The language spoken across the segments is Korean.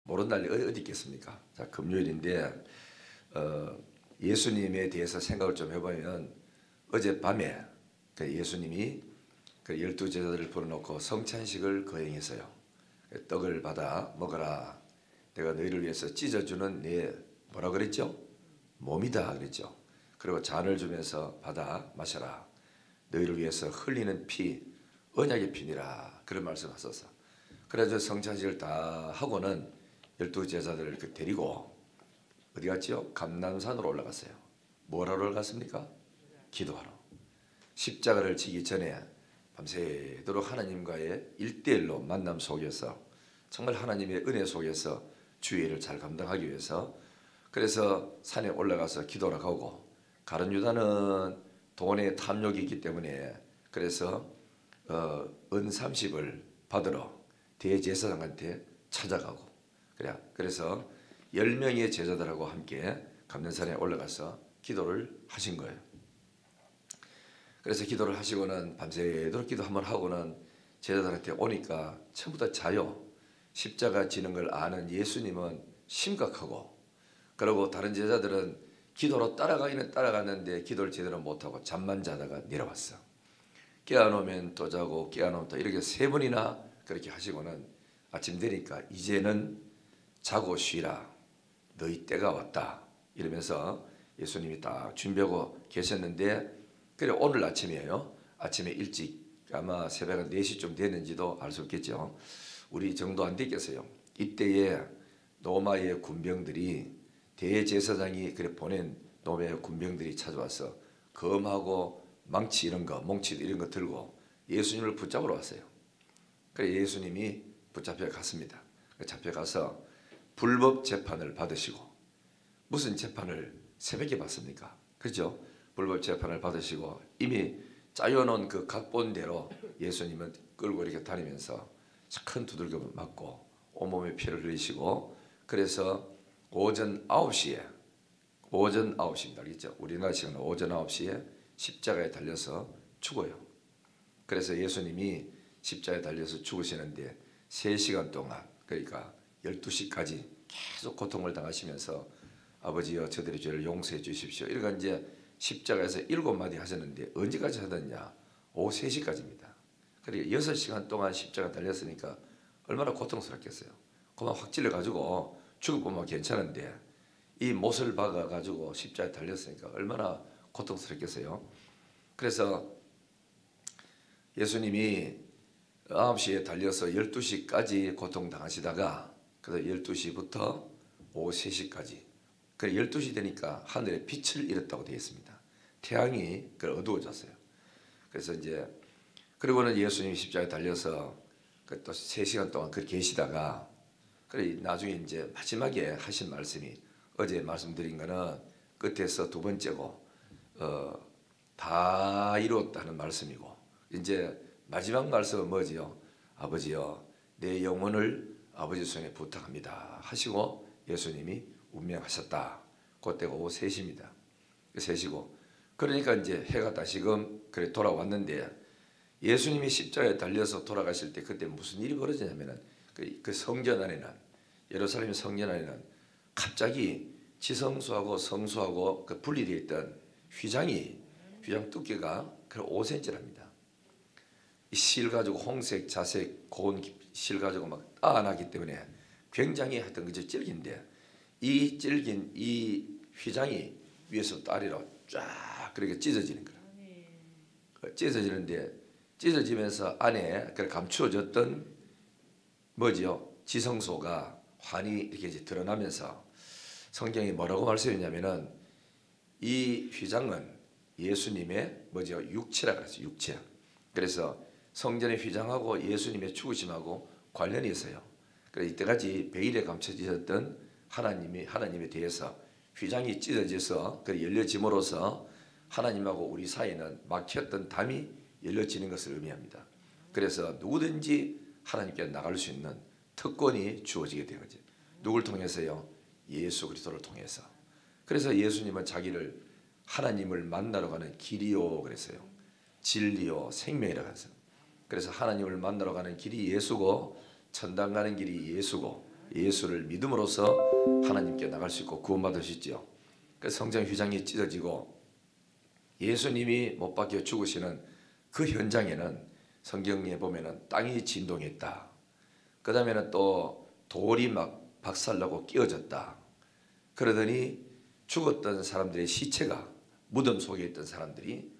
모르는 날이 어디 있겠습니까? 자, 금요일인데 예수님에 대해서 생각을 좀 해보면 어젯밤에 예수님이 그 12제자들을 불러놓고 성찬식을 거행했어요. 떡을 받아 먹어라. 내가 너희를 위해서 찢어주는 내 뭐라 그랬죠? 몸이다 그랬죠. 그리고 잔을 주면서 받아 마셔라. 너희를 위해서 흘리는 피 언약의 피니라. 그런 말씀하셨어. 그래서 성찬식을 다 하고는 12제자들을 데리고 어디 갔지요? 감람산으로 올라갔어요. 뭐하러 올라갔습니까? 기도하러. 십자가를 지기 전에 밤새도록 하나님과의 1대1로 만남 속에서 정말 하나님의 은혜 속에서 주의 일을 잘 감당하기 위해서 그래서 산에 올라가서 기도하러 가고 가룟 유다는 돈의 탐욕이 있기 때문에 그래서 은 30을 받으러 대제사장한테 찾아가고 그래서 10명의 제자들하고 함께 감람산에 올라가서 기도를 하신 거예요. 그래서 기도를 하시고는 밤새도록 기도 한번 하고는 제자들한테 오니까 전부 다 자요. 십자가 지는 걸 아는 예수님은 심각하고 그리고 다른 제자들은 기도로 따라가기는 따라갔는데 기도를 제대로 못하고 잠만 자다가 내려왔어. 깨어놓으면 또 자고 깨어놓으면 또 이렇게 3번이나 그렇게 하시고는 아침 되니까 이제는 자고 쉬라. 너희 때가 왔다. 이러면서 예수님이 딱 준비하고 계셨는데 그래 오늘 아침이에요. 아침에 일찍 아마 새벽 4시쯤 됐는지도 알 수 없겠죠. 우리 정도 안 됐겠어요. 이때에 로마의 군병들이 대제사장이 그래 보낸 로마의 군병들이 찾아와서 검하고 망치 이런 거, 몽치도 이런 거 들고 예수님을 붙잡으러 왔어요. 그래 예수님이 붙잡혀 갔습니다. 잡혀가서 불법 재판을 받으시고 무슨 재판을 새벽에 받습니까? 그렇죠? 불법 재판을 받으시고 이미 짜여놓은 그 각본대로 예수님은 끌고 이렇게 다니면서 큰 두들겨 맞고 온몸에 피를 흘리시고 그래서 오전 9시입니다. 알겠죠? 우리나라 시간은 오전 9시에 십자가에 달려서 죽어요. 그래서 예수님이 십자가에 달려서 죽으시는데 3시간 동안 그러니까 12시까지 계속 고통을 당하시면서 아버지여 저들의 죄를 용서해 주십시오. 이러니까 이제 십자가에서 7마디 하셨는데 언제까지 하셨냐? 오후 3시까지입니다. 그러니까 6시간 동안 십자가 달렸으니까 얼마나 고통스럽겠어요. 그만 확 찔러가지고 죽을 뻔만 괜찮은데 이 못을 박아가지고 십자가에 달렸으니까 얼마나 고통스럽겠어요. 그래서 예수님이 9시에 달려서 12시까지 고통당하시다가 그래서 12시부터 오후 3시까지 그래 12시 되니까 하늘에 빛을 잃었다고 되어 있습니다. 태양이 어두워졌어요. 그래서 이제 그리고는 예수님이 십자가에 달려서 또 3시간 동안 그렇게 계시다가 그래 나중에 이제 마지막에 하신 말씀이 어제 말씀드린 거는 끝에서 2번째고 다 이루었다는 말씀이고 이제 마지막 말씀은 뭐지요? 아버지여 내 영혼을 아버지 손에 부탁합니다 하시고 예수님이 운명하셨다. 그때가 오후 3시입니다. 3시고 그러니까 이제 해가 다시금 그래 돌아왔는데 예수님이 십자가에 달려서 돌아가실 때 그때 무슨 일이 벌어지냐면은 그 성전 안에는 예루살렘 성전 안에는 갑자기 지성소하고 성소하고 그 분리되어 있던 휘장 두께가 5cm랍니다. 이 실 가지고 홍색, 자색, 고운 실 가지고 막 따나기 때문에 굉장히 하여튼 그저 질긴데 이 질긴 이 휘장이 위에서부터 아래로 쫙 그렇게 찢어지는 거라. 찢어지는데 찢어지면서 안에 감추어졌던 뭐지요? 지성소가 환히 이렇게 이제 드러나면서 성경이 뭐라고 말씀했냐면은 이 휘장은 예수님의 뭐죠? 육체라 그랬어요. 육체. 그래서 성전의 휘장하고 예수님의 죽으심하고 관련이 있어요. 그래서 이때까지 베일에 감춰지셨던 하나님에 대해서 휘장이 찢어져서 열려짐으로써 하나님하고 우리 사이에는 막혔던 담이 열려지는 것을 의미합니다. 그래서 누구든지 하나님께 나갈 수 있는 특권이 주어지게 된 거죠. 누굴 통해서요? 예수 그리스도를 통해서. 그래서 예수님은 자기를 하나님을 만나러 가는 길이요 그랬어요. 진리요 생명이라고 했어요. 그래서 하나님을 만나러 가는 길이 예수고 천당 가는 길이 예수고 예수를 믿음으로써 하나님께 나갈 수 있고 구원받을 수 있지요. 그 성전 휘장이 찢어지고 예수님이 못 박혀 죽으시는 그 현장에는 성경에 보면은 땅이 진동했다. 그 다음에는 또 돌이 막 박살나고 끼어졌다. 그러더니 죽었던 사람들의 시체가 무덤 속에 있던 사람들이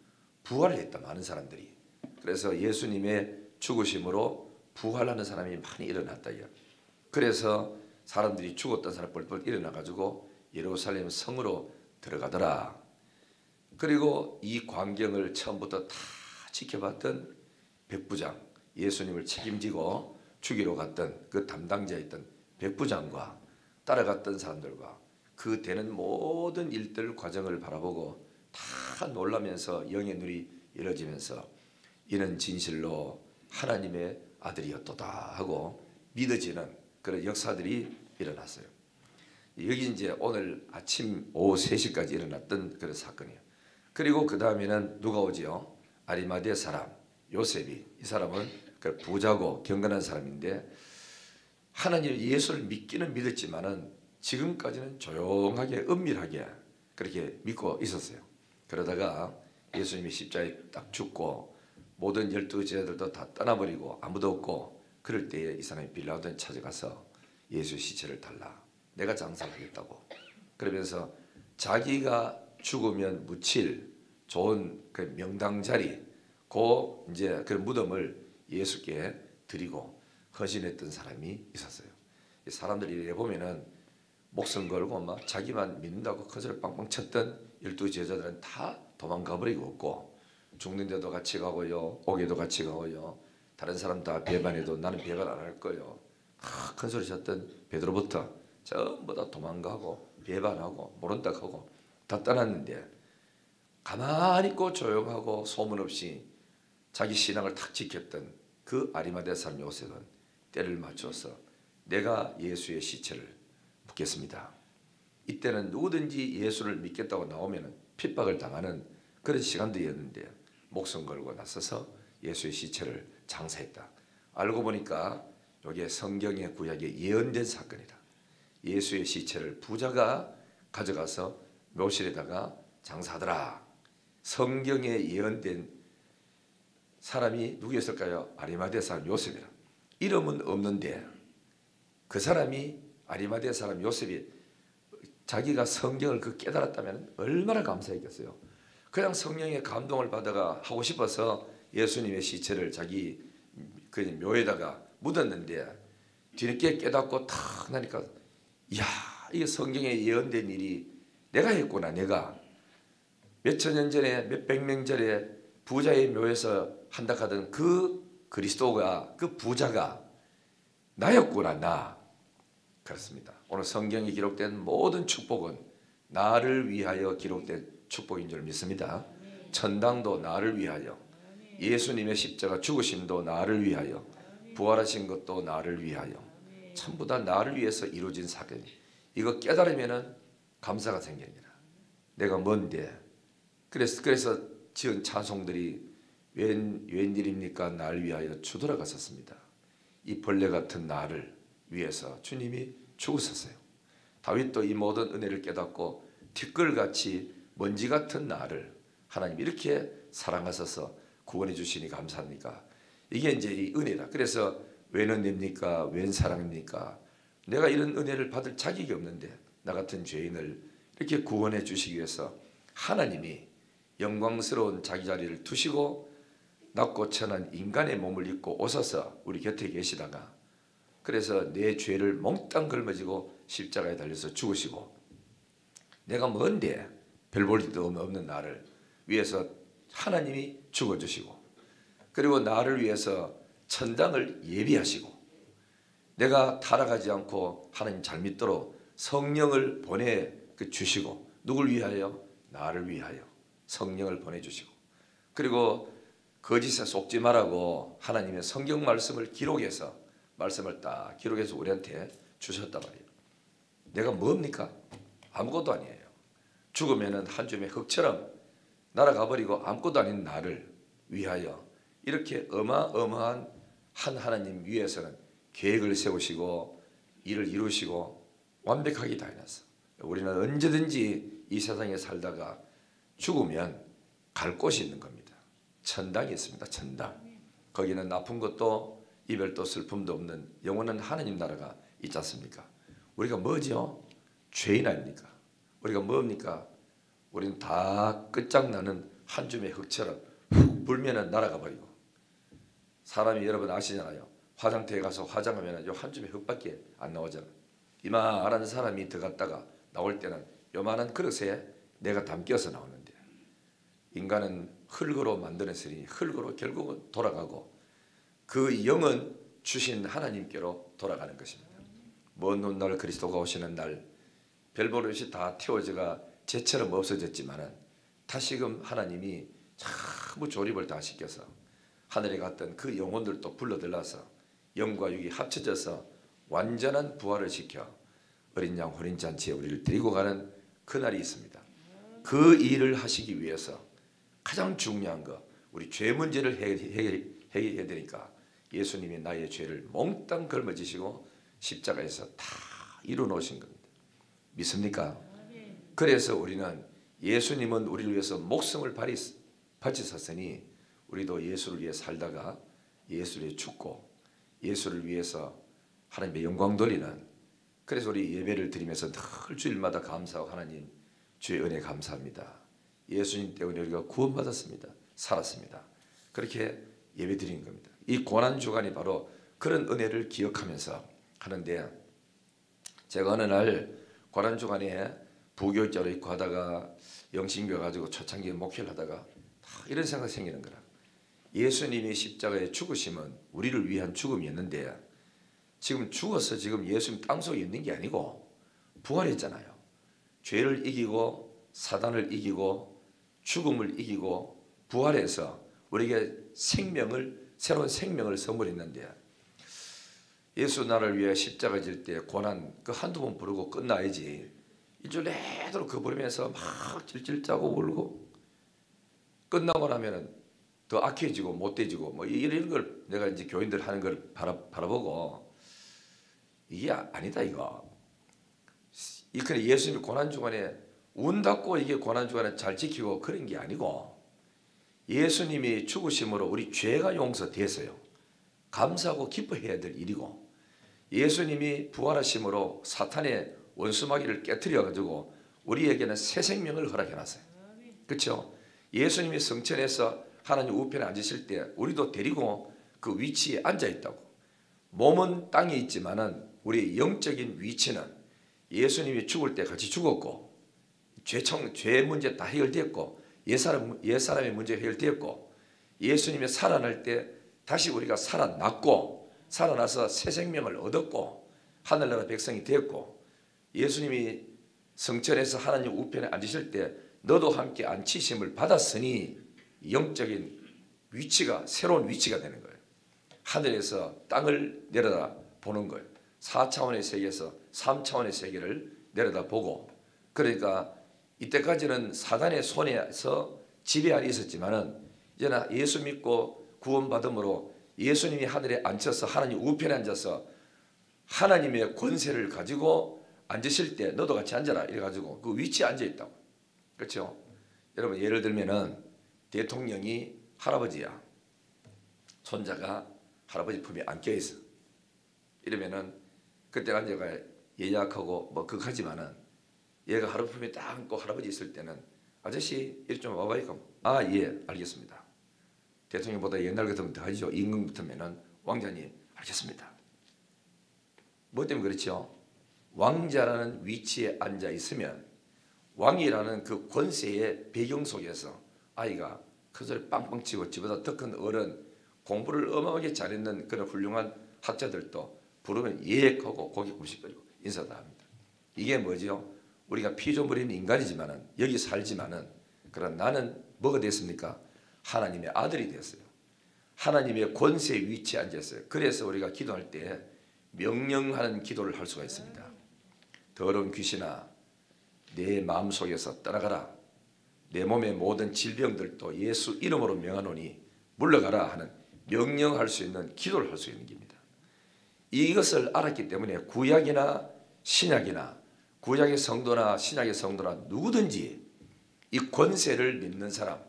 부활을 했다. 많은 사람들이. 그래서 예수님의 죽으심으로 부활하는 사람이 많이 일어났다. 그래서 사람들이 죽었던 사람 뻘뻘 일어나가지고 예루살렘 성으로 들어가더라. 그리고 이 광경을 처음부터 다 지켜봤던 백부장, 예수님을 책임지고 죽이러 갔던 그 담당자였던 백부장과 따라갔던 사람들과 그 되는 모든 일들 과정을 바라보고 다 놀라면서 영의 눈이 열어지면서 이는 진실로 하나님의 아들이었도다 하고 믿어지는 그런 역사들이 일어났어요. 여기 이제 오늘 아침 오후 3시까지 일어났던 그런 사건이에요. 그리고 그 다음에는 누가 오지요? 아리마대 사람 요셉이. 이 사람은 그 부자고 경건한 사람인데 하나님 예수를 믿기는 믿었지만은 지금까지는 조용하게 은밀하게 그렇게 믿고 있었어요. 그러다가 예수님이 십자가에 딱 죽고 모든 12 제자들도 다 떠나버리고 아무도 없고 그럴 때에 이 사람이 빌라도에 찾아가서 예수 시체를 달라. 내가 장사를 하겠다고. 그러면서 자기가 죽으면 묻힐 좋은 그 명당 자리, 그 이제 그 무덤을 예수께 드리고 헌신했던 사람이 있었어요. 사람들이 이래 보면은 목숨 걸고 막 자기만 믿는다고 큰소리 빵빵 쳤던 12 제자들은 다 도망가 버리고 없고 죽는데도 같이 가고요, 오게도 같이 가고요, 다른 사람 다 배반해도 나는 배반 안 할 거예요. 큰소리 쳤던 베드로부터 전부 다 도망가고 배반하고 모른 척하고 다 떠났는데 가만히 있고 조용하고 소문 없이 자기 신앙을 탁 지켰던 그 아리마대 사람 요셉은 때를 맞춰서 내가 예수의 시체를 묻겠습니다. 이때는 누구든지 예수를 믿겠다고 나오면 핍박을 당하는 그런 시간들이었는데 목숨 걸고 나서서 예수의 시체를 장사했다. 알고 보니까 이게 성경의 구약에 예언된 사건이다. 예수의 시체를 부자가 가져가서 묘실에다가 장사하더라. 성경에 예언된 사람이 누구였을까요? 아리마대 사람 요셉이라. 이름은 없는데 그 사람이 아리마대 사람 요셉이 자기가 성경을 그 깨달았다면 얼마나 감사했겠어요. 그냥 성령의 감동을 받아가 하고 싶어서 예수님의 시체를 자기 그 묘에다가 묻었는데 뒤늦게 깨닫고 탁 나니까 이야, 이게 성경에 예언된 일이 내가 했구나. 내가 몇천 년 전에 몇백 명 전에 부자의 묘에서 한다 하던 그 그리스도가, 그 부자가 나였구나. 나. 그렇습니다. 오늘 성경에 기록된 모든 축복은 나를 위하여 기록된 축복인 줄 믿습니다. 천당도 나를 위하여, 예수님의 십자가 죽으심도 나를 위하여, 부활하신 것도 나를 위하여, 전부 다 나를 위해서 이루어진 사건이. 이거 깨달으면은 감사가 생깁니다. 내가 뭔데? 그래서 지은 찬송들이 웬일입니까? 날 위하여 주돌아갔었습니다. 이 벌레 같은 나를 위해서 주님이 죽으셨어요. 다윗도 이 모든 은혜를 깨닫고 티끌같이 먼지 같은 나를 하나님 이렇게 사랑하셔서 구원해 주시니 감사합니까? 이게 이제 이 은혜다. 그래서 웬 은혜입니까? 웬 사랑입니까? 내가 이런 은혜를 받을 자격이 없는데 나 같은 죄인을 이렇게 구원해 주시기 위해서 하나님이 영광스러운 자기 자리를 두시고 낮고 천한 인간의 몸을 입고 오셔서 우리 곁에 계시다가 그래서 내 죄를 몽땅 걸머지고 십자가에 달려서 죽으시고 내가 뭔데 별 볼 일도 없는 나를 위해서 하나님이 죽어주시고 그리고 나를 위해서 천당을 예비하시고 내가 타락하지 않고 하나님 잘 믿도록 성령을 보내주시고 누굴 위하여? 나를 위하여 성령을 보내주시고 그리고 거짓에 속지 말라고 하나님의 성경 말씀을 기록해서 말씀을 딱 기록해서 우리한테 주셨단 말이에요. 내가 뭡니까? 아무것도 아니에요. 죽으면 한 줌의 흙처럼 날아가 버리고 아무것도 아닌 나를 위하여 이렇게 어마어마한 한 하나님 위해서는 계획을 세우시고 일을 이루시고 완벽하게 다 해놨어. 우리는 언제든지 이 세상에 살다가 죽으면 갈 곳이 있는 겁니다. 천당이 있습니다. 천당. 거기는 아픈 것도 이별도 슬픔도 없는 영원한 하나님 나라가 있지 않습니까? 우리가 뭐죠? 죄인 아닙니까? 우리가 뭡니까? 우리는 다 끝장나는 한 줌의 흙처럼 훅 불면은 날아가 버리고, 사람이 여러분 아시잖아요. 화장터에 가서 화장하면 요 한 줌의 흙밖에 안 나오잖아. 이만한 사람이 들어갔다가 나올 때는 요만한 그릇에 내가 담겨서 나오는데, 인간은 흙으로 만들었으니 흙으로 결국은 돌아가고 그 영은 주신 하나님께로 돌아가는 것입니다. 먼 훗날 그리스도가 오시는 날 별보릇이 다 태워져가 재처럼 없어졌지만은 다시금 하나님이 전부 조립을 다 시켜서 하늘에 갔던 그 영혼들도 불러들라서 영과 육이 합쳐져서 완전한 부활을 시켜 어린 양 혼인잔치에 우리를 데리고 가는 그날이 있습니다. 그 일을 하시기 위해서 가장 중요한 거, 우리 죄 문제를 해결해야 되니까 예수님이 나의 죄를 몽땅 걸머지시고 십자가에서 다 이루어놓으신 겁니다. 믿습니까? 그래서 우리는 예수님은 우리를 위해서 목숨을 바치셨으니 우리도 예수를 위해 살다가 예수를 위해 죽고 예수를 위해서 하나님의 영광 돌리는, 그래서 우리 예배를 드리면서 늘 주일마다 감사하고 하나님 주의 은혜 감사합니다. 예수님 때문에 우리가 구원받았습니다. 살았습니다. 그렇게 예배 드리는 겁니다. 이 고난주간이 바로 그런 은혜를 기억하면서 하는데, 제가 어느 날 고난주간에 부교육자로 있고 하다가 영신교회 가지고 초창기에 목회를 하다가 이런 생각이 생기는 거라. 예수님이 십자가에 죽으심은 우리를 위한 죽음이었는데 지금 죽어서 지금 예수님 땅속에 있는 게 아니고 부활했잖아요. 죄를 이기고 사단을 이기고 죽음을 이기고 부활해서 우리에게 새로운 생명을 선물했는데, 예수 나를 위해 십자가 질 때 고난 그 한두 번 부르고 끝나야지 일주일 내도록 그 부르면서 막 질질 짜고 울고 끝나고 나면은 더 악해지고 못돼지고 뭐 이런 걸 내가 이제 교인들 하는 걸 바라보고 이게 아니다 이거. 이렇게 예수님이 고난주간에 운답고 이게 고난주간에 잘 지키고 그런 게 아니고, 예수님이 죽으심으로 우리 죄가 용서돼서요 감사하고 기뻐해야 될 일이고, 예수님이 부활하심으로 사탄의 원수마귀를 깨뜨려 가지고 우리에게는 새 생명을 허락해 놨어요. 그렇죠? 예수님이 성천에서 하나님 우편에 앉으실 때 우리도 데리고 그 위치에 앉아 있다고. 몸은 땅에 있지만은 우리의 영적인 위치는 예수님이 죽을 때 같이 죽었고 죄 문제 다 해결되었고 옛사람의 문제 해결되었고, 예수님이 살아날 때 다시 우리가 살아났고 살아나서 새 생명을 얻었고 하늘나라 백성이 되었고, 예수님이 성천에서 하나님 우편에 앉으실 때 너도 함께 앉히심을 받았으니 영적인 위치가 새로운 위치가 되는 거예요. 하늘에서 땅을 내려다 보는 거예요. 4차원의 세계에서 3차원의 세계를 내려다 보고, 그러니까 이때까지는 사단의 손에서 지배 안에 있었지만은 이제는 예수 믿고 구원받음으로 예수님이 하늘에 앉혀서 하나님 우편에 앉아서 하나님의 권세를 가지고 앉으실 때 너도 같이 앉아라 이래가지고 그 위치에 앉아 있다고. 그렇죠? 여러분 예를 들면은 대통령이 할아버지야, 손자가 할아버지 품에 안겨 있어. 이러면은 그때 앉아가 예약하고 뭐 그하지만은 얘가 할아버지 품에 딱 안고 할아버지 있을 때는 아저씨 이리 좀 와봐요. 아 예 알겠습니다. 대통령보다 옛날 같으면 더 하죠. 임금 같으면은 왕자님 알겠습니다. 뭐 때문에 그렇죠? 왕자라는 위치에 앉아 있으면 왕이라는 그 권세의 배경 속에서 아이가 큰 소리 빵빵 치고 집보다 더 큰 어른 공부를 어마어마하게 잘했는 그런 훌륭한 학자들도 부르면 예약하고 고개 굽식거리고 인사도 합니다. 이게 뭐죠? 우리가 피조물인 인간이지만은 여기 살지만은 그런 나는 뭐가 됐습니까? 하나님의 아들이 됐어요. 하나님의 권세 위치에 앉았어요. 그래서 우리가 기도할 때 명령하는 기도를 할 수가 있습니다. 더러운 귀신아 내 마음속에서 떠나가라. 내 몸의 모든 질병들도 예수 이름으로 명하노니 물러가라 하는 명령할 수 있는 기도를 할 수 있는 겁니다. 이것을 알았기 때문에 구약이나 신약이나 구약의 성도나 신약의 성도나 누구든지 이 권세를 믿는 사람,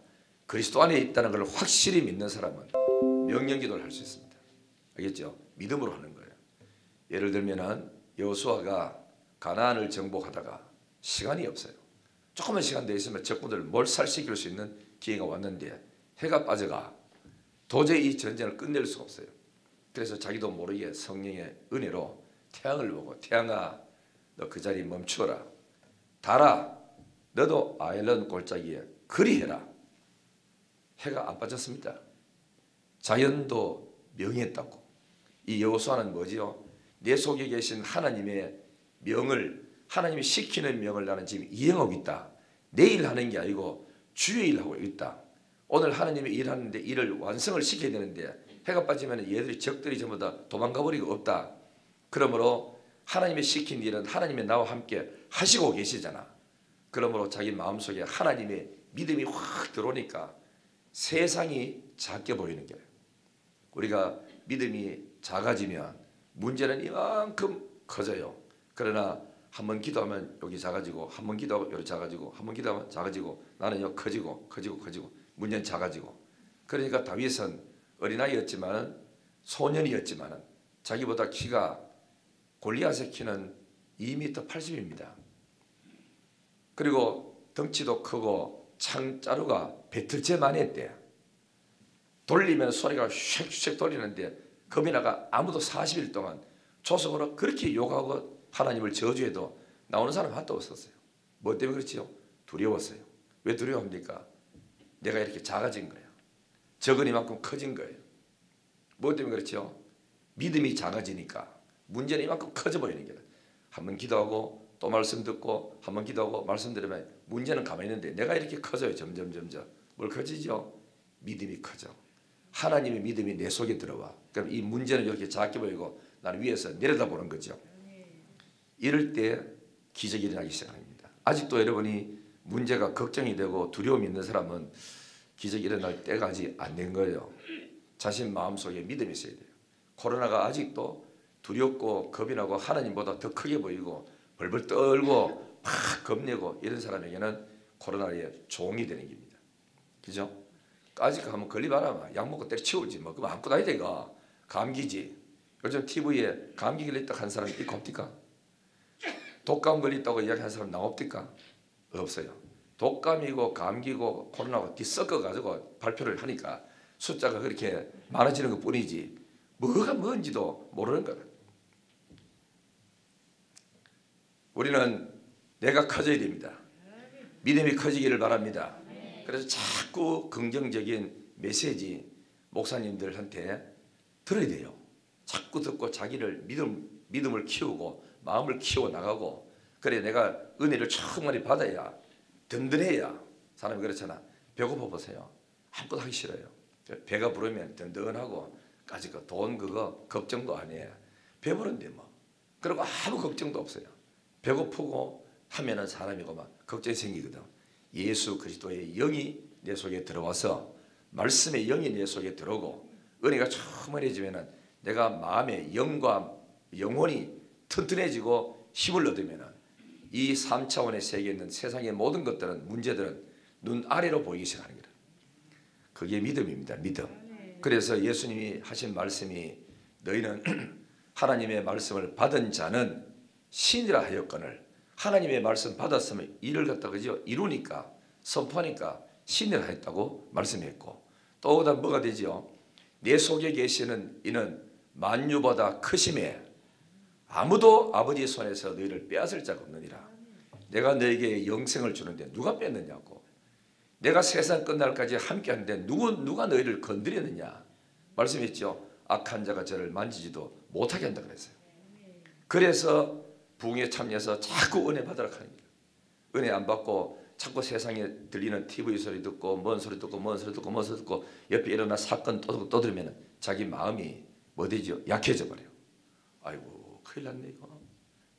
그리스도 안에 있다는 걸 확실히 믿는 사람은 명령기도를 할 수 있습니다. 알겠죠? 믿음으로 하는 거예요. 예를 들면은 여호수아가 가나안을 정복하다가 시간이 없어요. 조금만 시간 더 있으면 적군들을 몰살시킬 수 있는 기회가 왔는데 해가 빠져가 도저히 이 전쟁을 끝낼 수가 없어요. 그래서 자기도 모르게 성령의 은혜로 태양을 보고 태양아 너 그 자리에 멈추어라. 달아 너도 아일론 골짜기에 그리해라. 해가 안 빠졌습니다. 자연도 명했다고. 이 여호수아는 뭐지요? 내 속에 계신 하나님의 명을 하나님이 시키는 명을 나는 지금 이행하고 있다. 내일 하는 게 아니고 주의 일하고 있다. 오늘 하나님이 일하는데 일을 완성을 시켜야 되는데 해가 빠지면 얘들이 적들이 전부 다 도망가 버리고 없다. 그러므로 하나님이 시킨 일은 하나님이 나와 함께 하시고 계시잖아. 그러므로 자기 마음속에 하나님의 믿음이 확 들어오니까 세상이 작게 보이는 거예요. 우리가 믿음이 작아지면 문제는 이만큼 커져요. 그러나 한번 기도하면 여기 작아지고 한번 기도하면 여기 작아지고 한번 기도하면 작아지고 나는 여기 커지고 문제는 작아지고. 그러니까 다윗은 어린아이였지만 소년이었지만 자기보다 키가 골리앗의 키는 2m 80입니다. 그리고 덩치도 크고 창자루가 배틀째만 했대. 돌리면 소리가 쉑쉑 돌리는데 겁이 나가 아무도 40일 동안 조석으로 그렇게 욕하고 하나님을 저주해도 나오는 사람 하나도 없었어요. 뭐 때문에 그렇지요? 두려웠어요. 왜 두려워합니까? 내가 이렇게 작아진 거예요. 적은 이만큼 커진 거예요. 뭐 때문에 그렇지요? 믿음이 작아지니까 문제는 이만큼 커져 보이는 거예요. 한번 기도하고 또 말씀 듣고 한번 기도하고 말씀 들으면 문제는 가만히 있는데 내가 이렇게 커져요. 점점. 뭘 커지죠? 믿음이 커져. 하나님의 믿음이 내 속에 들어와. 그럼 이 문제는 이렇게 작게 보이고 나는 위에서 내려다보는 거죠. 이럴 때 기적이 일어나기 시작합니다. 아직도 여러분이 문제가 걱정이 되고 두려움이 있는 사람은 기적이 일어날 때가 아직 안 된 거예요. 자신 마음속에 믿음이 있어야 돼요. 코로나가 아직도 두렵고 겁이 나고 하나님보다 더 크게 보이고 벌벌 떨고 막 겁내고 이런 사람에게는 코로나의 종이 되는 겁니다. 그죠? 아직 한번 걸리봐라. 약 먹고 때려치우지 뭐. 그럼 안고 다니야 돼가. 감기지. 요즘 TV에 감기 걸렸다 한 사람이 있고 없디까? 독감 걸렸다고 이야기하는 사람 나옵니까? 없어요. 독감이고 감기고 코로나가 뒤섞어가지고 발표를 하니까 숫자가 그렇게 많아지는 것 뿐이지 뭐가 뭔지도 모르는 거다. 우리는 내가 커져야 됩니다. 믿음이 커지기를 바랍니다. 그래서 자꾸 긍정적인 메시지 목사님들한테 들어야 돼요. 자꾸 듣고 자기를 믿음을 키우고 마음을 키워 나가고 그래 내가 은혜를 충분히 받아야 든든해야. 사람이 그렇잖아. 배고파 보세요. 아무것도 하기 싫어요. 배가 부르면 든든하고 아직 돈 그거 걱정도 안 해. 배부른데 뭐. 그리고 아무 걱정도 없어요. 배고프고 하면은 사람이고 막 걱정이 생기거든. 예수 그리스도의 영이 내 속에 들어와서 말씀의 영이 내 속에 들어오고 은혜가 충만해지면은 내가 마음의 영과 영혼이 튼튼해지고 힘을 얻으면은 이 3차원의 세계에 있는 세상의 모든 것들은 문제들은 눈 아래로 보이기 시작하는 거예요. 그게 믿음입니다. 믿음. 그래서 예수님이 하신 말씀이 너희는 하나님의 말씀을 받은 자는 신이라 하였거늘 하나님의 말씀 받았으면 이를 갖다 그죠 이루니까 선포하니까 신이라 했다고 말씀했고 또 그다음 뭐가 되지요? 내 속에 계시는 이는 만유보다 크심에 아무도 아버지의 손에서 너희를 빼앗을 자가 없느니라. 내가 너에게 영생을 주는데 누가 뺐느냐고. 내가 세상 끝날까지 함께 하는데 누가 너희를 건드렸느냐. 말씀했죠. 악한 자가 저를 만지지도 못하게 한다 그랬어요. 그래서 부흥에 참여해서 자꾸 은혜 받으라 하는 거예요. 은혜 안 받고 자꾸 세상에 들리는 TV 소리 듣고 뭔 소리 듣고 옆에 일어나 사건 또 들으면 자기 마음이 뭐 되죠? 약해져 버려요. 아이고 큰일 났네 이거.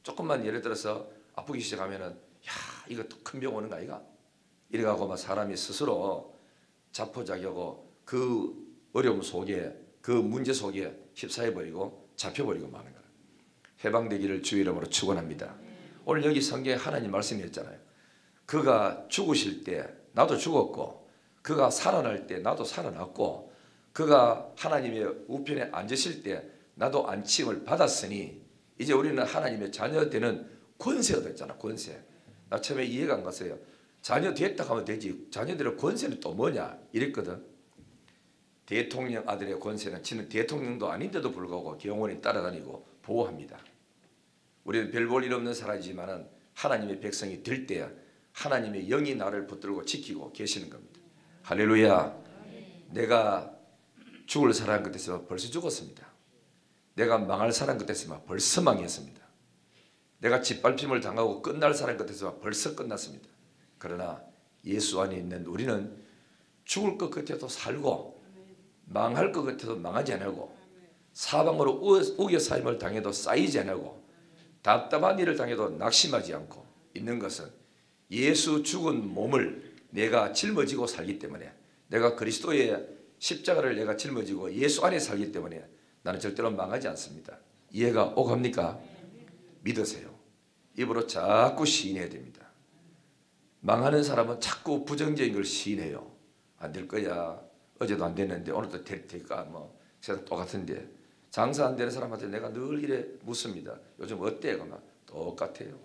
조금만 예를 들어서 아프기 시작하면은 야 이거 또 큰 병 오는 거 아이가? 이래가고 막 사람이 스스로 자포자기하고 그 어려움 속에 그 문제 속에 휩싸여 버리고 잡혀버리고 마는 거예요. 해방되기를 주의 이름으로 축원합니다. 오늘 여기 성경에 하나님 말씀이 있잖아요. 그가 죽으실 때 나도 죽었고, 그가 살아날 때 나도 살아났고, 그가 하나님의 우편에 앉으실 때 나도 안침을 받았으니 이제 우리는 하나님의 자녀 되는 권세가 됐잖아. 권세. 나 처음에 이해가 안 갔어요. 자녀 됐다 하면 되지, 자녀들의 권세는 또 뭐냐 이랬거든. 대통령 아들의 권세는 지는 대통령도 아닌데도 불구하고 영원히 따라다니고 보호합니다. 우리는 별 볼 일 없는 사람이지만 하나님의 백성이 될 때 하나님의 영이 나를 붙들고 지키고 계시는 겁니다. 할렐루야. 내가 죽을 사람 같아서 벌써 죽었습니다. 내가 망할 사람 같았으면 벌써 망했습니다. 내가 짓밟힘을 당하고 끝날 사람 같아서 벌써 끝났습니다. 그러나 예수 안에 있는 우리는 죽을 것 같아도 살고 망할 것 같아도 망하지 않고 사방으로 우겨싸임을 당해도 쌓이지 않고 답답한 일을 당해도 낙심하지 않고 있는 것은 예수 죽은 몸을 내가 짊어지고 살기 때문에, 내가 그리스도의 십자가를 내가 짊어지고 예수 안에 살기 때문에 나는 절대로 망하지 않습니다. 이해가 오갑니까? 믿으세요. 입으로 자꾸 시인해야 됩니다. 망하는 사람은 자꾸 부정적인 걸 시인해요. 안 될 거야. 어제도 안 됐는데 오늘도 될까? 뭐 세상 똑같은데. 장사 안 되는 사람한테 내가 늘 이래 묻습니다. 요즘 어때? 그러면 똑같아요.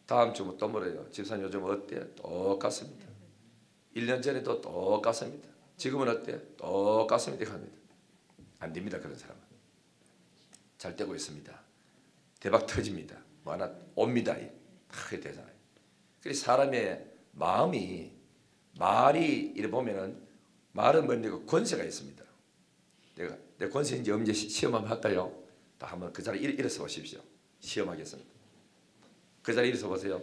다음 주면 또 물어요. 집사님 요즘 어때? 똑같습니다. 1년 전에도 똑같습니다. 지금은 어때? 똑같습니다. 합니다. 안 됩니다. 그런 사람은. 잘 되고 있습니다. 대박 터집니다. 뭐 하나 옵니다. 크게 되잖아요. 그래서 사람의 마음이, 말이 이래 보면은 말은 뭔가 권세가 있습니다. 내 권세인지 언제 시험 한번 할까요? 다 한번 그 자리에 일어서 보십시오. 시험하겠습니다. 그 자리에 일어서 보세요.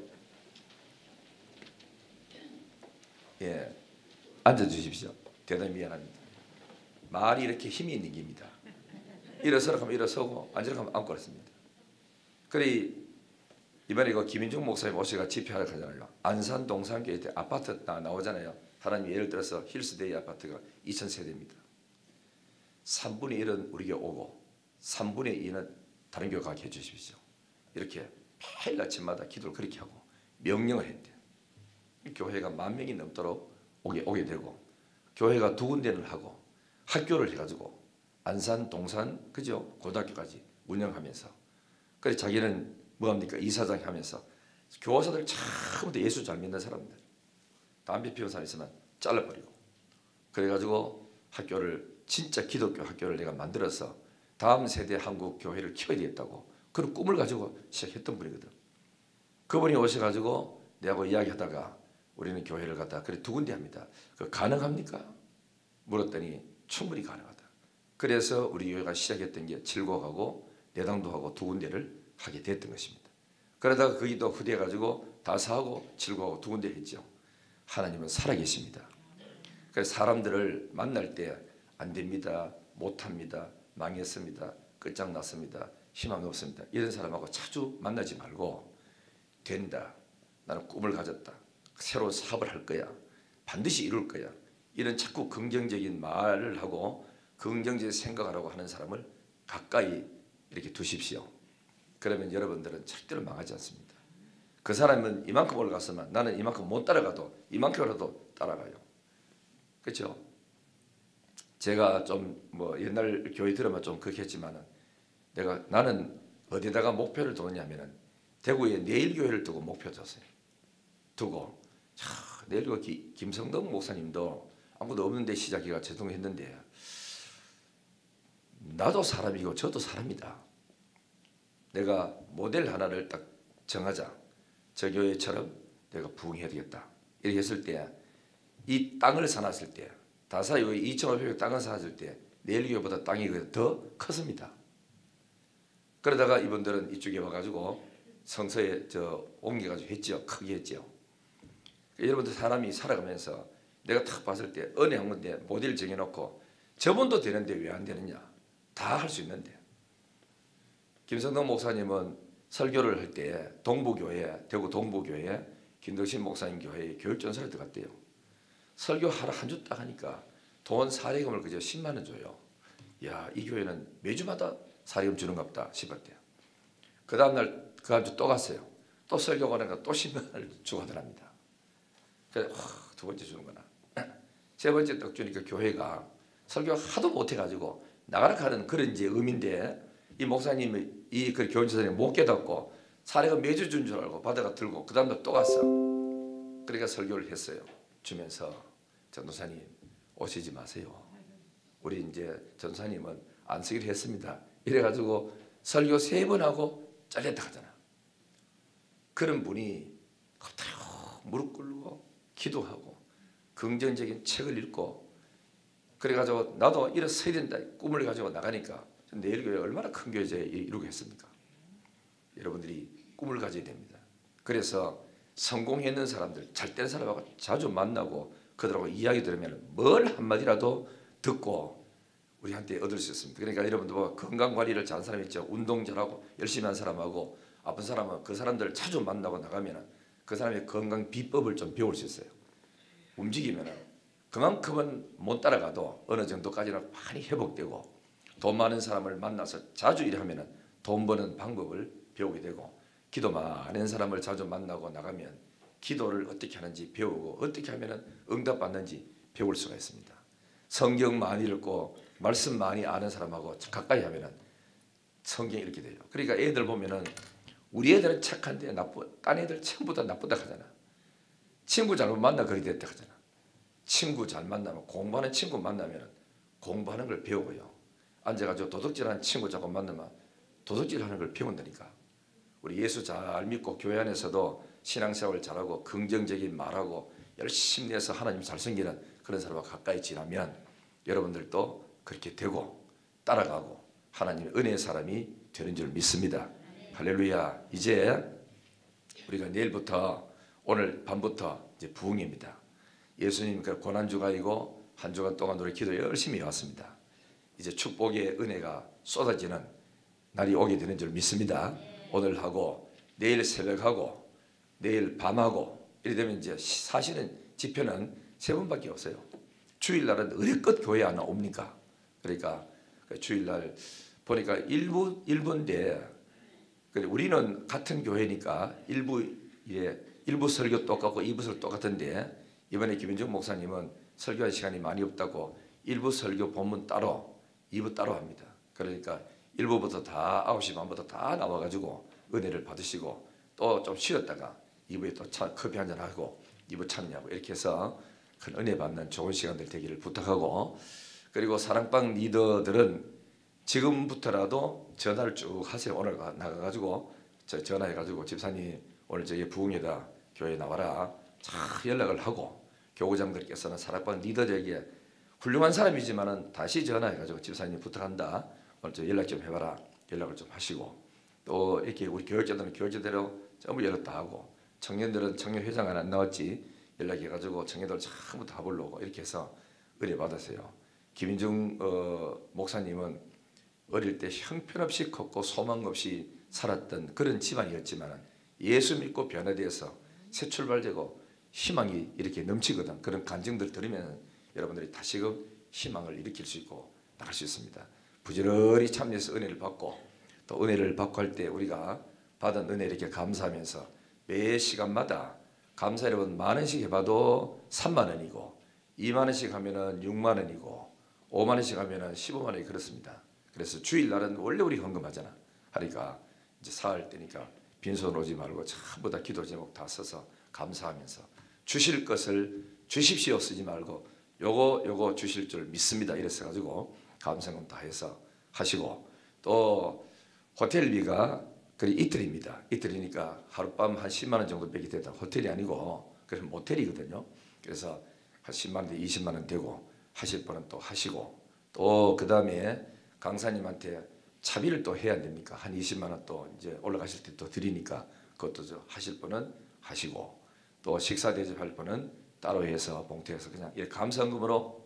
예, 앉아 주십시오. 대단히 미안합니다. 말이 이렇게 힘이 있는 겁니다. 일어서라 하면 일어서고 앉으라 하면 앉고 그렇습니다. 그래 이번에 그 김인중 목사님 오셔가 집회하러 가잖아요. 안산 동산교회 때 아파트 나오잖아요. 사람이 예를 들어서 힐스데이 아파트가 2000세대입니다. 3분의 1은 우리 교회 오고 3분의 2는 다른 교회 가게 해주십시오. 이렇게 매일 아침마다 기도를 그렇게 하고 명령을 했대요. 교회가 10,000명이 넘도록 오게 되고, 교회가 2군데를 하고 학교를 해가지고 안산 동산 그죠 고등학교까지 운영하면서, 그래서 자기는 뭐합니까? 이사장 하면서 교사들 처음부터 예수 잘 믿는 사람들, 담배 피우는 사람 있으면 잘라버리고, 그래가지고 학교를 진짜 기독교 학교를 내가 만들어서 다음 세대 한국 교회를 키워야 되겠다고 그런 꿈을 가지고 시작했던 분이거든. 그분이 오셔가지고 내하고 이야기하다가 우리는 교회를 갖다 그래 2군데 합니다. 그 가능합니까? 물었더니 충분히 가능하다. 그래서 우리 교회가 시작했던 게 칠곡하고 내당도 하고 2군데를 하게 됐던 것입니다. 그러다가 거기도 후대가지고 다사하고 칠곡하고 2군데 했죠. 하나님은 살아계십니다. 그래서 사람들을 만날 때 안 됩니다, 못합니다, 망했습니다, 끝장났습니다, 희망 없습니다, 이런 사람하고 자주 만나지 말고, 된다, 나는 꿈을 가졌다, 새로운 사업을 할 거야, 반드시 이룰 거야, 이런 자꾸 긍정적인 말을 하고 긍정적인 생각을 하고 하는 사람을 가까이 이렇게 두십시오. 그러면 여러분들은 절대로 망하지 않습니다. 그 사람은 이만큼 올라갔으면 나는 이만큼 못 따라가도 이만큼이라도 따라가요. 그렇죠? 제가 좀 뭐 옛날 교회 들으면 좀 그렇게 했지만은 나는 어디다가 목표를 두느냐면은 대구에 내일교회를 두고 목표 뒀어요. 두고 내일교회 김성덕 목사님도 아무도 없는데 시작이가 제동했는데 나도 사람이고 저도 사람이다. 내가 모델 하나를 딱 정하자. 저 교회처럼 내가 부흥해야 되겠다. 이렇게 했을 때 이 땅을 사놨을 때 다사의 2,500개 땅을 사놨을 때 내일교회보다 땅이 더 컸습니다. 그러다가 이분들은 이쪽에 와가지고 성서에 옮겨가지고 했죠. 크게 했죠. 여러분들 사람이 살아가면서 내가 딱 봤을 때 은혜한 건데 모델 정해놓고 저분도 되는데 왜 안 되느냐. 다 할 수 있는데. 김성덕 목사님은 설교를 할 때 동부교회, 대구 동부교회 김덕신 목사님 교회에 교육전사를 들어갔대요. 설교하러 한 주 딱 하니까 돈 사례금을 그저 10만 원 줘요. 야, 이 교회는 매주마다 사리금 주는가 보다 싶었대요. 그 다음날 그 한 주 또 갔어요. 또 설교가 오니까 또 10만 원을 주고 하더랍니다. 그래서 두 번째 주는구나. 세 번째 딱 주니까 교회가 설교 하도 못해가지고 나가라 하는 그런 이제 의미인데 이 목사님이 그 교인선생님이 못 깨닫고 사례가 매주 준 줄 알고 받아가 들고 그 다음날 또 갔어. 그러니까 설교를 했어요. 주면서 전도사님 오시지 마세요. 우리 이제 전도사님은 안 쓰기로 했습니다. 이래가지고 설교 3번 하고 잘렸다 하잖아. 그런 분이 갑자기 무릎 꿇고 기도하고 긍정적인 책을 읽고 그래가지고 나도 일어서야 된다 꿈을 가지고 나가니까 내일 교회 얼마나 큰 교회에 이루겠습니까? 여러분들이 꿈을 가져야 됩니다. 그래서 성공했는 사람들, 잘된 사람하고 자주 만나고 그들하고 이야기 들으면 뭘 한마디라도 듣고 우리한테 얻을 수 있습니다. 그러니까 여러분들 뭐 건강관리를 잘하는 사람이 있죠. 운동 잘하고 열심히 하는 사람하고 아픈 사람은 그 사람들을 자주 만나고 나가면 그 사람의 건강 비법을 좀 배울 수 있어요. 움직이면 그만큼은 못 따라가도 어느 정도까지는 많이 회복되고 돈 많은 사람을 만나서 자주 일하면 돈 버는 방법을 배우게 되고 기도 많은 사람을 자주 만나고 나가면 기도를 어떻게 하는지 배우고 어떻게 하면 응답받는지 배울 수가 있습니다. 성경 많이 읽고 말씀 많이 아는 사람하고 가까이 하면 성경이 이렇게 돼요. 그러니까 애들 보면은 우리 애들은 착한데 딴 애들 전부 다 나쁘다 하잖아. 친구 잘못 만나 그렇게 됐다 하잖아. 친구 잘 만나면 공부하는 친구 만나면 공부하는 걸 배우고요. 앉아가지고 도둑질하는 친구 자꾸 만나면 도둑질하는 걸 배운다니까. 우리 예수 잘 믿고 교회 안에서도 신앙생활 잘하고 긍정적인 말하고 열심히 내서 하나님 잘 섬기는 그런 사람과 가까이 지나면 여러분들도 그렇게 되고 따라가고 하나님의 은혜의 사람이 되는 줄 믿습니다. 할렐루야. 이제 우리가 내일부터 오늘 밤부터 이제 부흥입니다. 예수님 그 고난주간이고 한 주간 동안 우리 기도 열심히 해왔습니다. 이제 축복의 은혜가 쏟아지는 날이 오게 되는 줄 믿습니다. 오늘 하고 내일 새벽하고 내일 밤하고 이래 되면 이제 사실은 집회는 3번밖에 없어요. 주일날은 의뢰껏 교회 안 옵니까? 그러니까 주일날 보니까 일부인데 우리는 같은 교회니까 일부 설교 똑같고 2부 설교 똑같은데 이번에 김인중 목사님은 설교할 시간이 많이 없다고 1부 설교 본문 따로 2부 따로 합니다. 그러니까 1부부터 다 9시 반부터 다 나와가지고 은혜를 받으시고 또 좀 쉬었다가 2부에 또 커피 한잔 하고 2부 참여하고 이렇게 해서 큰 은혜 받는 좋은 시간들 되기를 부탁하고 그리고 사랑방 리더들은 지금부터라도 전화를 쭉 하세요. 오늘 나가가지고 전화해가지고 집사님 오늘 저기 부흥회다 교회 나와라 잘 연락을 하고 교구장들께서는 사랑방 리더에게 훌륭한 사람이지만은 다시 전화해가지고 집사님 부탁한다. 오늘 저 연락 좀 해봐라. 연락을 좀 하시고 또 이렇게 우리 교육자들은 교육자대로 전부 연락 다 하고 청년들은 청년회장 안 나왔지 연락해가지고 청년들 전부 다 불러오고 이렇게 해서 은혜 받으세요. 김인중 목사님은 어릴 때 형편없이 컸고 소망 없이 살았던 그런 집안이었지만 예수 믿고 변화되어서 새 출발되고 희망이 이렇게 넘치거든. 그런 간증들 들으면 여러분들이 다시금 희망을 일으킬 수 있고 나갈 수 있습니다. 부지런히 참여해서 은혜를 받고 또 은혜를 받고 할 때 우리가 받은 은혜 이렇게 감사하면서 매 시간마다 감사 여러분 만 원씩 해봐도 3만 원이고 2만 원씩 하면은 6만 원이고 5만 원씩 하면은 15만 원이 그렇습니다. 그래서 주일날은 원래 우리 헌금하잖아. 하니까 이제 사흘 때니까 빈손 오지 말고 전부 다 기도 제목 다 써서 감사하면서 주실 것을 주십시오 쓰지 말고 요거 주실 줄 믿습니다. 이랬어 가지고 감사금 다 해서 하시고 또 호텔비가 그리 이틀입니다. 이틀이니까 하룻밤 한 10만 원 정도 빼기 되다. 호텔이 아니고 그래서 모텔이거든요. 그래서 한 10만 원, 20만 원 되고 하실 분은 또 하시고 또 그 다음에 강사님한테 차비를 또 해야 됩니까? 한 20만 원 또 이제 올라가실 때 또 드리니까 그것도 저 하실 분은 하시고 또 식사 대접할 분은 따로 해서 봉투해서 그냥 이 감사금으로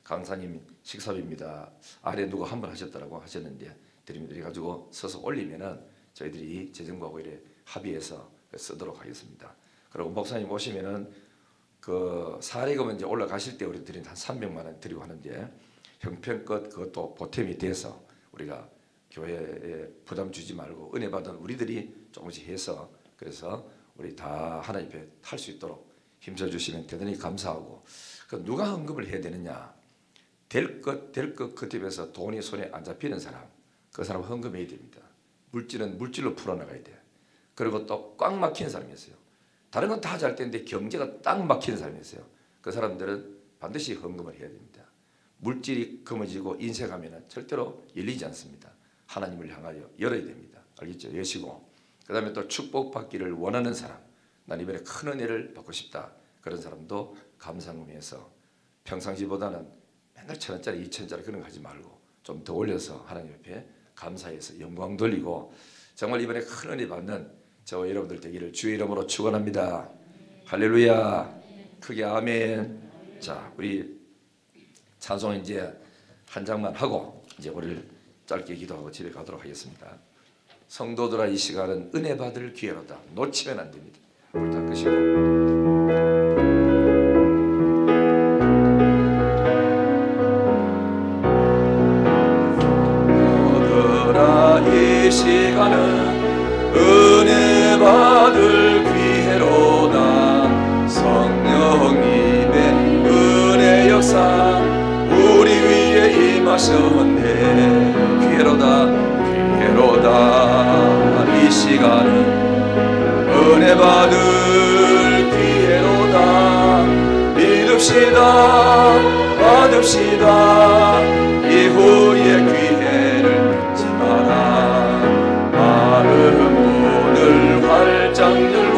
강사님 식사비입니다. 아래 누가 한 번 하셨다라고 하셨는데 드립니다. 이래가지고 써서 올리면은 저희들이 재정부하고 이래 합의해서 쓰도록 하겠습니다. 그리고 목사님 오시면은 그 사례금은 이제 올라가실 때 우리들이 한 300만 원 드리고 하는데 형편껏 그것도 보탬이 돼서 우리가 교회에 부담 주지 말고 은혜 받은 우리들이 조금씩 해서 그래서 우리 다 하나님 앞에 할 수 있도록 힘써 주시면 대단히 감사하고 그 누가 헌금을 해야 되느냐 될 것 그 집에서 돈이 손에 안 잡히는 사람 그 사람 헌금해야 됩니다. 물질은 물질로 풀어나가야 돼. 그리고 또 꽉 막힌 사람이 있어요. 다른 건 다 잘 되는데 경제가 딱 막히는 사람이 있어요. 그 사람들은 반드시 헌금을 해야 됩니다. 물질이 금어지고 인색하면 절대로 열리지 않습니다. 하나님을 향하여 열어야 됩니다. 알겠죠? 여시고 그 다음에 또 축복받기를 원하는 사람 난 이번에 큰 은혜를 받고 싶다. 그런 사람도 감상금에서 평상시보다는 맨날 1,000원짜리 2,000원짜리 그런 거 하지 말고 좀 더 올려서 하나님 앞에 감사해서 영광 돌리고 정말 이번에 큰 은혜 받는 저와 여러분들 되기를 주의 이름으로 축원합니다. 할렐루야. 크게 아멘. 자, 우리 찬송 이제 한 장만 하고 이제 우리를 짧게 기도하고 집에 가도록 하겠습니다. 성도들아 이 시간은 은혜 받을 기회로다. 놓치면 안 됩니다. 불 다 끄시고 이 시간은 은혜 받을 기회로다. 성령님의 은혜 역사 우리 위에 임하셨네. 기회로다 기회로다. 이 시간은 은혜 받을 기회로다. 믿읍시다 받읍시다. 이후의 기회를 잊지 마라. 마음 문을 활짝 열고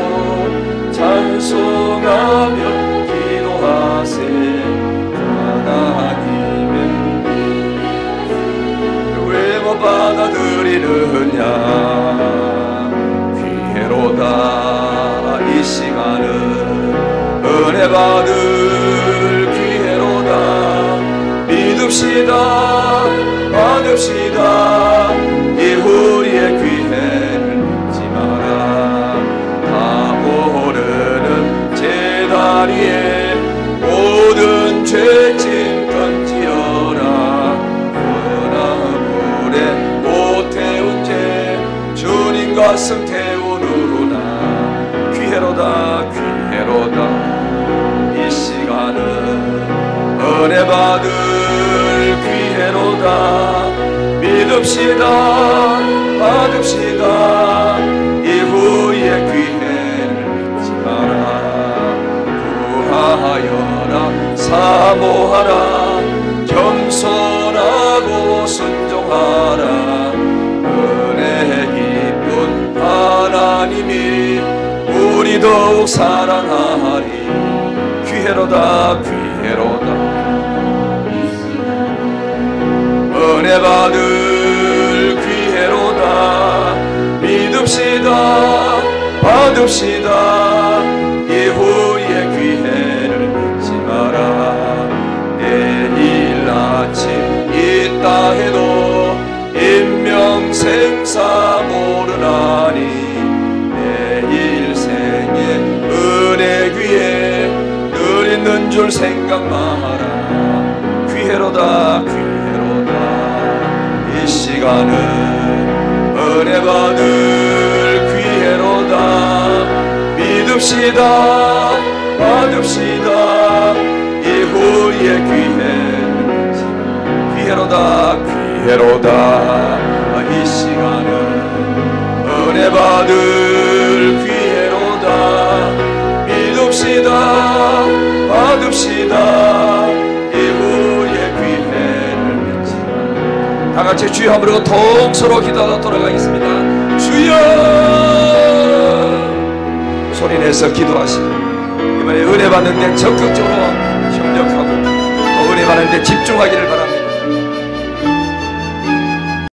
찬송하며 기도하세. 하나님의 왜 못 받아들이느냐. 기회로다. 이 시간은 은혜 받을 기회로다. 믿읍시다 받읍시다. 이후의 기회를 잊지 마라. 다 오르는 제다리에 모든 죄짐 던지어라. 은하물에 못 태운 죄 주님 가슴 태우느라. 기회로다 기회로다. 이 시간은 은혜 받을 기회로다. 믿읍시다 받읍시다. 이후의 기회를 잊지 마라. 구하여라 사모하라. 겸손하고 순종하라. 은혜 깊은 하나님이 우리 더욱 사랑하리. 기회로다 기회로다. 은혜 받을 기회로다. 믿읍시다 받읍시다. 이후의 기회를 잊지 마라. 내일 아침 있다 해도 인명생사 모르나니. 내일 생에 은혜 귀에 늘 있는 줄 생각 마라. 기회로다 기회로다. 이 시간은 은혜 받을 기회로다. 믿읍시다 받읍시다. 이후의 기회를 기회로다 기회로다. 이 시간은 은혜 받을 기회로다. 믿읍시다 받읍시다. 이후의 기회를 잊지 마라. 다같이 주여 한번 부르고 통서로 기도하다 돌아가겠습니다. 주여 소리내서 기도하시고 이번에 은혜 받는 데 적극적으로 협력하고 또 은혜 받는 데 집중하기를 바랍니다.